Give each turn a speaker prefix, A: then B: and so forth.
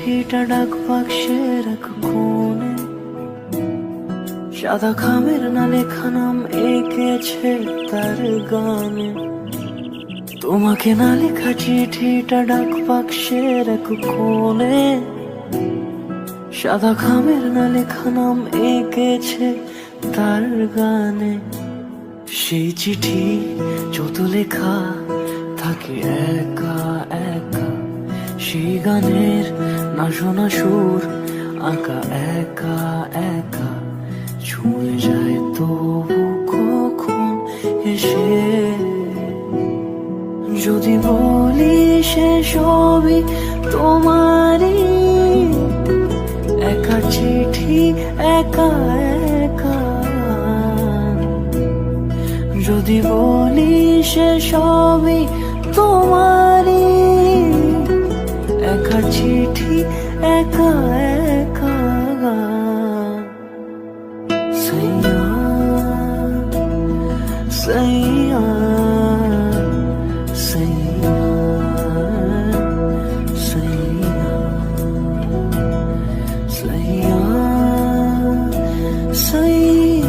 A: চিঠিটা ডাক বাক্সের এক কোণে, সাদা খামের না লেখা নাম এঁকেছে তার গানে। তোমাকে না লেখা চিঠিটা ডাক বাক্সের এক কোণে, সাদা খামের না লেখা নাম এঁকেছে তার গানে। সেই চিঠি যত লেখা থাকে একা একা, সেই গানের না শোনা সুর আঁকা একা একা, ছুঁয়ে যায় তবু কখন এসে। যদি বলি সে সবই তোমারই, একা চিঠি একা একা। যদি বলি সে সবই তোমারই, একা চিঠি একা একা। সাইয়া সাইয়া সাইয়া সাইয়া সাইয়া সাইয়া।